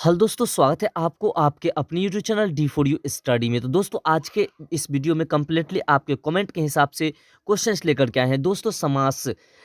Hello दोस्तों, स्वागत है आपको आपके अपने YouTube channel D for you study में। तो दोस्तों, आज के इस वीडियो में कंप्लीटली आपके कमेंट के हिसाब से क्वेश्चंस लेकर के आए हैं। दोस्तों, समास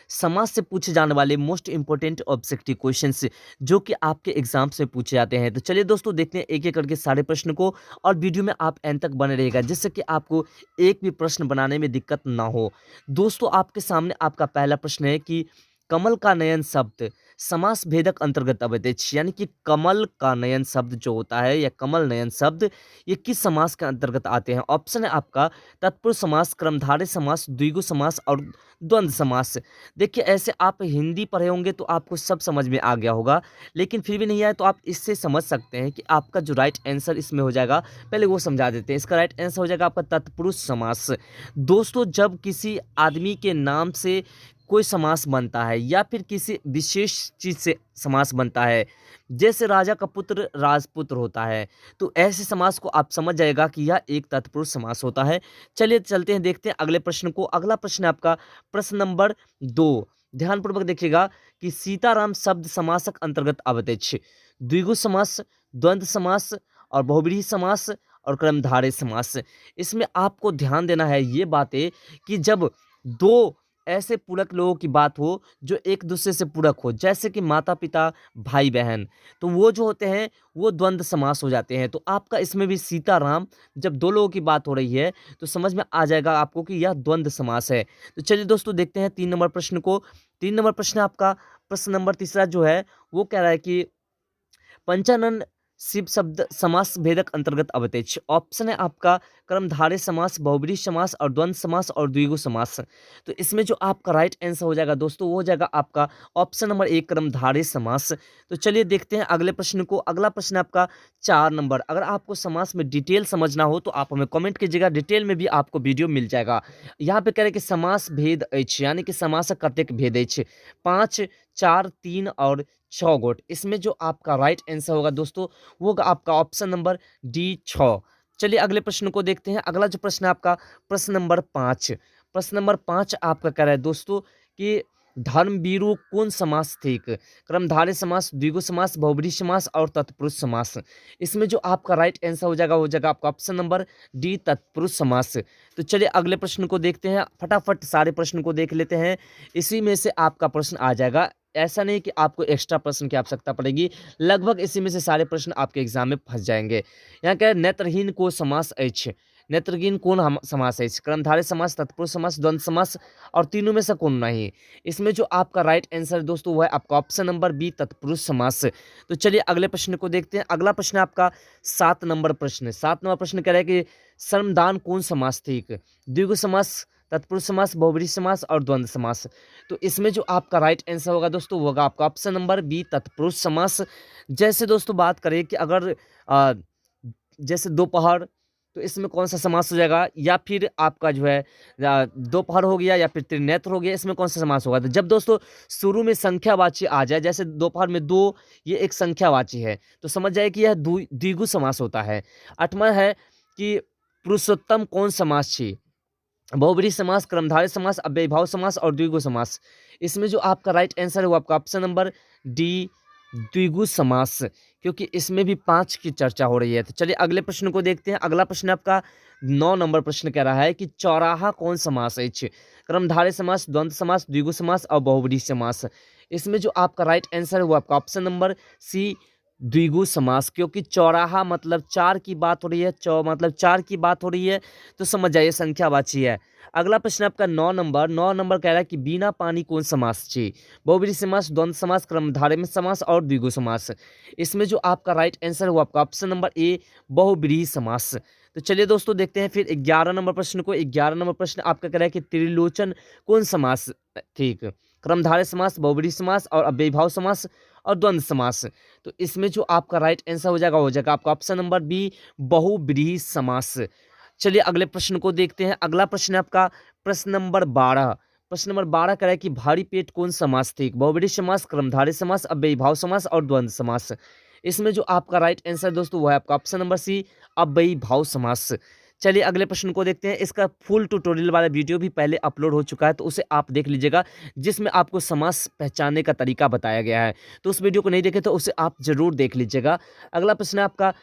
समास से पूछे जाने वाले मोस्ट इंपॉर्टेंट ऑब्जेक्टिव क्वेश्चंस जो कि आपके एग्जाम से पूछे जाते हैं। तो चलिए दोस्तों, देखते हैं एक एक करके सारे प्रश्न को, और वीडियो में आप एंड तक बने रहेगा जिससे कि आपको एक भी प्रश्न बनाने में दिक्कत ना हो। दोस्तों, आपके सामने आपका पहला प्रश्न है कि कमल का नयन शब्द समास भेदक अंतर्गत आवेत अछि। यानी कि कमल का नयन शब्द जो होता है या कमल नयन शब्द, ये किस समास के अंतर्गत आते हैं? ऑप्शन है आपका तत्पुरुष समास, कर्मधारय समास, द्विगु समास और द्वंद्व समास। देखिए, ऐसे आप हिंदी पढ़े होंगे तो आपको सब समझ में आ गया होगा, लेकिन फिर भी नहीं आए तो आप इससे समझ सकते हैं कि आपका जो राइट आंसर इसमें हो जाएगा। पहले वो समझा देते हैं। इसका राइट आंसर हो जाएगा आपका तत्पुरुष समास। दोस्तों, जब किसी आदमी के नाम से कोई समास बनता है या फिर किसी विशेष चीज से समास बनता है, जैसे राजा का पुत्र राजपुत्र होता है, तो ऐसे समास को आप समझ जाएगा कि यह एक तत्पुरुष समास होता है। चलिए चलते हैं, देखते हैं अगले प्रश्न को। अगला प्रश्न है आपका प्रश्न नंबर 2। ध्यानपूर्वक देखिएगा कि सीताराम शब्द समासक अंतर्गत आवेत अछि। द्विगु समास, द्वंद्व समास और बहुब्रीहि समास और कर्मधारय समास। इसमें आपको ध्यान देना है ये बातें कि जब दो ऐसे पूरक लोगों की बात हो जो एक दूसरे से पूरक हो, जैसे कि माता पिता, भाई बहन, तो वो जो होते हैं वो द्वंद्व समास हो जाते हैं। तो आपका इसमें भी सीताराम, जब दो लोगों की बात हो रही है तो समझ में आ जाएगा आपको कि यह द्वंद्व समास है। तो चलिए दोस्तों, देखते हैं 3 नंबर प्रश्न को। 3 नंबर प्रश्न आपका प्रश्न नंबर तीसरा जो है वो कह रहा है कि पंचानन शिव शब्द समास भेदक अंतर्गत आवेत अछि। ऑप्शन है आपका कर्मधारय समास, बहुब्रीहि समास और द्वंद्व समास और द्विगु समास। तो इसमें जो आपका राइट आंसर हो जाएगा दोस्तों, वो हो जाएगा आपका ऑप्शन नंबर 1 कर्मधारय समास। तो चलिए देखते हैं अगले प्रश्न को। अगला प्रश्न आपका 4 नंबर। अगर आपको समास में डिटेल समझना हो तो आप हमें कमेंट कीजिएगा, डिटेल में भी आपको वीडियो मिल जाएगा। यहाँ पे कह रहे हैं कि समास भेद अछि, यानी कि समासक कतेक भेद अछि? 5, 4, 3 और 6 गोट। इसमें जो आपका राइट आंसर होगा दोस्तों, वो होगा आपका ऑप्शन नंबर डी 6। चलिए अगले प्रश्न को देखते हैं। अगला जो प्रश्न है आपका प्रश्न नंबर 5। प्रश्न नंबर 5 आपका कह रहा है दोस्तों कि धर्मवीरु कौन समास थिक? कर्मधारय समास, द्विगु समास, बहुब्रीहि समास और तत्पुरुष समास। इसमें जो आपका राइट आंसर हो जाएगा आपका ऑप्शन नंबर डी तत्पुरुष समास। तो चलिए अगले प्रश्न को देखते हैं। फटाफट सारे प्रश्न को देख लेते हैं, इसी में से आपका प्रश्न आ जाएगा। ऐसा नहीं कि आपको एक्स्ट्रा प्रश्न की आवश्यकता पड़ेगी, लगभग इसी में से सारे प्रश्न आपके एग्जाम में फंस जाएंगे। यहाँ क्या है, नेत्रहीन को समास अछि। नेत्रहीन कौन समास है? कर्मधारय समास, तत्पुरुष समास, द्वंद्व समास और तीनों में से कौन नहीं? इसमें जो आपका राइट आंसर दोस्तों वो है आपका ऑप्शन नंबर बी तत्पुरुष समास। तो चलिए अगले प्रश्न को देखते हैं। अगला प्रश्न है आपका 7 नंबर प्रश्न। 7 नंबर प्रश्न कह रहा है कि श्रमदान कौन समास थिक? द्विगु समास, तत्पुरुष समास, बहुब्रीहि समास और द्वंद्व समास। तो इसमें जो आपका राइट आंसर होगा दोस्तों वो होगा आपका ऑप्शन नंबर बी तत्पुरुष समास। जैसे दोस्तों बात करें कि अगर जैसे दोपहर, तो इसमें कौन सा समास हो जाएगा? या फिर आपका जो है दोपहर हो गया या फिर त्रिनेत्र हो गया, इसमें कौन सा समास होगा? तो जब दोस्तों शुरू में संख्यावाची आ जाए, जैसे दोपहर में दो, ये एक संख्यावाची है, तो समझ जाए कि यह द्विगु समास होता है। 8वां है कि पुरुषोत्तम कौन समास छी? बहुब्रीहि समास, कर्मधारय समास, अव्ययीभाव समास और द्विगु समास। इसमें जो आपका राइट आंसर है वो आपका ऑप्शन नंबर डी द्विगु समास, क्योंकि इसमें भी 5 की चर्चा हो रही है। तो चलिए अगले प्रश्न को देखते हैं। अगला प्रश्न आपका 9 नंबर प्रश्न कह रहा है कि चौराहा कौन समास है? कर्मधारय समास, द्वंद्व समास, द्विगु समास और बहुब्रीहि समास। इसमें जो आपका राइट आंसर है वो आपका ऑप्शन नंबर सी द्विगु समास, क्योंकि चौराहा मतलब 4 की बात हो रही है, मतलब 4 की बात हो रही है, तो समझ जाइए संख्यावाची है। अगला प्रश्न आपका 9 नंबर। 9 नंबर कह रहा है कि बिना पानी कौन समास छी? बहुब्रीहि समास, द्वंद्व समास, कर्मधारय में समास और द्विगु समास। इसमें जो आपका राइट आंसर है वो आपका ऑप्शन नंबर ए बहुब्रीहि समास। तो चलिए दोस्तों देखते हैं फिर 11 नंबर प्रश्न को। 11 नंबर प्रश्न आपका कह रहा है कि त्रिलोचन कौन समास ठीक? कर्मधारय समास, बहुब्रीहि समास और अव्ययीभाव समास और द्वंद्व समास। तो इसमें जो आपका राइट आंसर हो जाएगा आपका ऑप्शन नंबर बी बहुब्रीहि समास। चलिए अगले प्रश्न को देखते हैं। अगला प्रश्न है आपका प्रश्न नंबर 12। प्रश्न नंबर 12 कह रहा है कि भारी पेट कौन समास थी? बहुब्रीहि समास, कर्मधारय समास, अव्ययीभाव समास और द्वंद्व समास। इसमें जो आपका राइट आंसर दोस्तों वो है आपका ऑप्शन नंबर सी अव्ययीभाव समास। चलिए अगले प्रश्न को देखते हैं। इसका फुल ट्यूटोरियल वाला वीडियो भी पहले अपलोड हो चुका है, तो उसे आप देख लीजिएगा, जिसमें आपको समास पहचानने का तरीका बताया गया है। तो उस वीडियो को नहीं देखे तो उसे आप ज़रूर देख लीजिएगा। अगला प्रश्न है आपका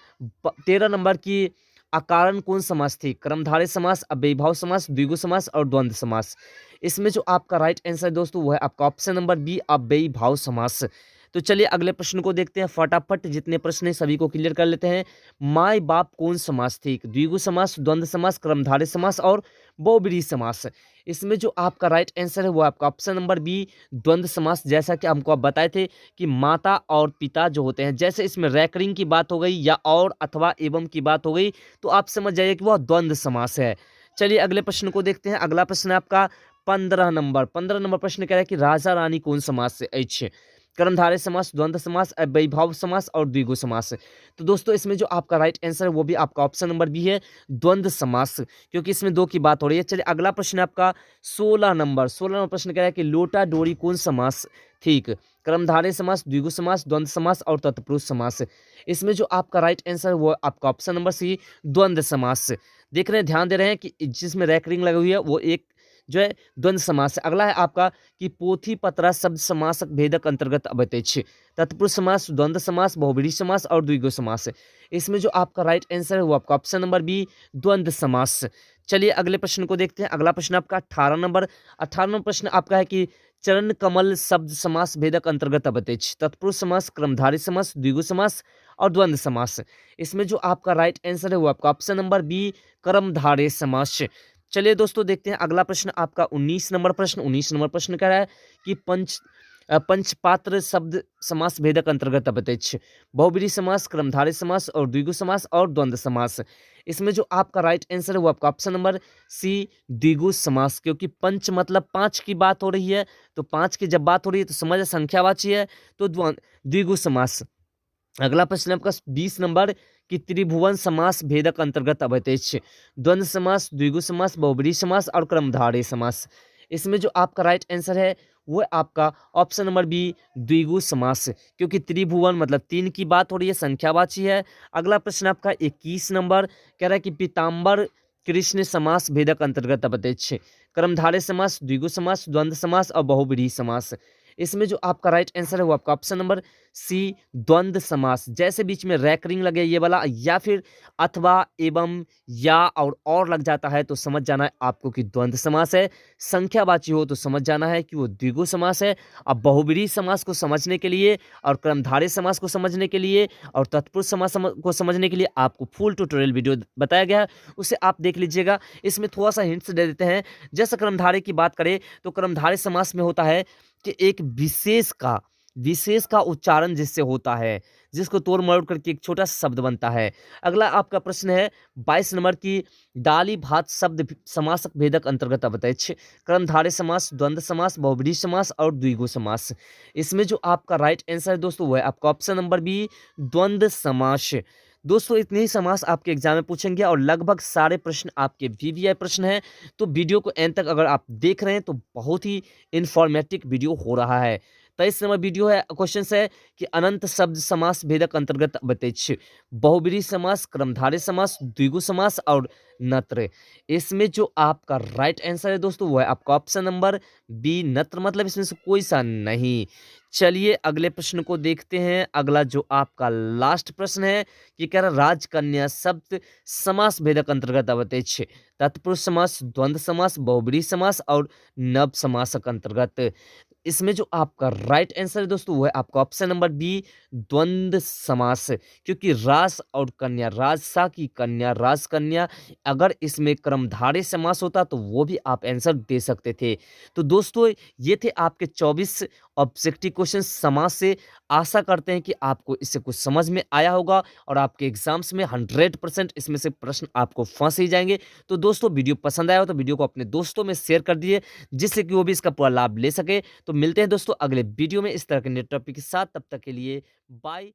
13 नंबर की, अकारण कौन समास थी? कर्मधारय समास, अव्ययीभाव समास, द्विगु समास और द्वंद्व समास। इसमें जो आपका राइट आंसर है दोस्तों वो है आपका ऑप्शन नंबर बी, अव्ययीभाव समास। तो चलिए अगले प्रश्न को देखते हैं फटाफट, जितने प्रश्न हैं सभी को क्लियर कर लेते हैं। माय बाप कौन समास थी? द्विगु समास, द्वंद्व समास, कर्मधारय समास और बहुब्रीहि समास। इसमें जो आपका राइट आंसर है वो आपका ऑप्शन नंबर बी, द्वंद्व समास। जैसा कि हमको आप बताए थे कि माता और पिता जो होते हैं, जैसे इसमें रैकरिंग की बात हो गई या और अथवा एवं की बात हो गई, तो आप समझ जाइए कि वह द्वंद्व समास है। चलिए अगले प्रश्न को देखते हैं। अगला प्रश्न है आपका 15 नंबर प्रश्न कह रहा है कि राजा रानी कौन समास से अछि? कर्मधारय समास, द्वंद्व समास, अव्ययीभाव समास और द्विगु समास। तो दोस्तों इसमें जो आपका राइट आंसर है वो भी आपका ऑप्शन नंबर बी है, द्वंद्व समास, क्योंकि इसमें दो की बात हो रही है। चलिए अगला प्रश्न है आपका 16 नंबर प्रश्न कह रहा है कि लोटा डोरी कौन समास? ठीक, कर्मधारय समास, द्विगु समास, द्वंद्व समास और तत्पुरुष समास। इसमें जो आपका राइट आंसर है वो आपका ऑप्शन नंबर सी, द्वंद्व समास। देख रहे हैं, ध्यान दे रहे हैं कि जिसमें रैकरिंग लगी हुई है वो एक जो है द्वंद्व समास है। अगला है आपका कि पोथी पत्रा शब्द समासक भेदक अंतर्गत अबैत अछि। तत्पुरुष समास, द्वंद्व समास, बहुब्रीहि समास और द्विगु समास। इसमें जो आपका राइट आंसर है वो आपका ऑप्शन नंबर बी, द्वंद्व समास। चलिए अगले प्रश्न को देखते हैं। अगला प्रश्न आपका 18 नंबर प्रश्न आपका है कि चरण कमल शब्द समास भेदक अंतर्गत अबैत अछि। तत्पुरुष समास, कर्मधारय समास, द्विगु समास और द्वंद्व समास। इसमें जो आपका राइट आंसर है वो आपका ऑप्शन नंबर बी, कर्मधारय समास। चलिए दोस्तों देखते हैं अगला प्रश्न आपका 19 नंबर प्रश्न कह रहा है कि पंचपात्र शब्द समास भेदक अंतर्गत अबैत अछि। बहुब्रीहि समास, कर्मधारय समास और द्विगु समास और द्वंद्व समास। इसमें जो आपका राइट आंसर है वो आपका ऑप्शन नंबर सी, द्विगु समास, क्योंकि पंच मतलब 5 की बात हो रही है, तो 5 की जब बात हो रही है तो समझ संख्यावाची है, तो द्विगु समास। अगला प्रश्न आपका 20 नंबर कि त्रिभुवन समास भेदक अंतर्गत अबैत अछि। द्वंद्व समास, द्विगु समास, बहुब्रीहि समास और कर्मधारय समास। इसमें जो आपका राइट आंसर है वो है आपका ऑप्शन नंबर बी, द्विगु समास, क्योंकि त्रिभुवन मतलब 3 की बात हो रही है, संख्यावाची है। अगला प्रश्न आपका 21 नंबर कह रहा है कि पीताम्बर कृष्ण समास भेदक अंतर्गत अबैत अछि। कर्मधारय समास, द्विगु समास, द्वंद्व समास और बहुब्रीहि समास। इसमें जो आपका राइट आंसर है वो आपका ऑप्शन नंबर सी, द्वंद्व समास। जैसे बीच में रैकरिंग लगे ये वाला या फिर अथवा, एवं, या और लग जाता है तो समझ जाना है आपको कि द्वंद्व समास है। संख्यावाची हो तो समझ जाना है कि वो द्विगु समास है। अब बहुब्रीहि समास को समझने के लिए और कर्मधारय समास को समझने के लिए और तत्पुरुष समास को समझने के लिए आपको फुल ट्यूटोरियल वीडियो बताया गया है, उसे आप देख लीजिएगा। इसमें थोड़ा सा हिंट्स दे देते हैं। जैसे कर्मधारय की बात करें तो कर्मधारय समास में होता है कि एक विशेष का उच्चारण जिससे होता है, जिसको तोड़ मरोड़ करके एक छोटा सा शब्द बनता है। अगला आपका प्रश्न है 22 नंबर की डाली भात शब्द समासक भेदक अंतर्गत अबैत अछि। कर्मधारय समास, द्वंद्व समास, बहुब्रीहि समास और द्विगु समास। इसमें जो आपका राइट आंसर है दोस्तों वो है आपका ऑप्शन नंबर बी, द्वंद्व समास। दोस्तों इतने ही समास आपके एग्जाम में पूछेंगे और लगभग सारे प्रश्न आपके वीवीआई प्रश्न हैं। तो वीडियो को एंड तक अगर आप देख रहे हैं तो बहुत ही इंफॉर्मेटिव वीडियो हो रहा है। 23 नंबर वीडियो है, क्वेश्चन है कि अनंत शब्द समास भेदक अंतर्गत अबैत अछि। बहुब्रीहि समास, कर्मधारय समास, द्विगु समास और नत्र। इसमें जो आपका राइट आंसर है दोस्तों वो है आपका ऑप्शन नंबर बी, नत्र, मतलब इसमें से कोई सा नहीं। चलिए अगले प्रश्न को देखते हैं। अगला जो आपका लास्ट प्रश्न है कि कह रहा राजकन्या शब्द समास भेदक अंतर्गत अबैत अछि। तत्पुरुष समास, द्वंद्व समास, बहुब्रीहि समास और नव समासक अंतर्गत। इसमें जो आपका राइट आंसर है दोस्तों वो है आपका ऑप्शन नंबर बी, द्वंद्व समास, क्योंकि रास और कन्या, राजसा की कन्या, राजकन्या, अगर इसमें कर्मधारय समास होता तो वो भी आप आंसर दे सकते थे। तो दोस्तों ये थे आपके 24 ऑब्जेक्टिव क्वेश्चन समास से। आशा करते हैं कि आपको इससे कुछ समझ में आया होगा और आपके एग्जाम्स में 100% इसमें से प्रश्न आपको फंस ही जाएंगे। तो दोस्तों वीडियो पसंद आया हो तो वीडियो को अपने दोस्तों में शेयर कर दीजिए, जिससे कि वो भी इसका पूरा लाभ ले सके। तो मिलते हैं दोस्तों अगले वीडियो में इस तरह के नए टॉपिक के साथ। तब तक के लिए बाय।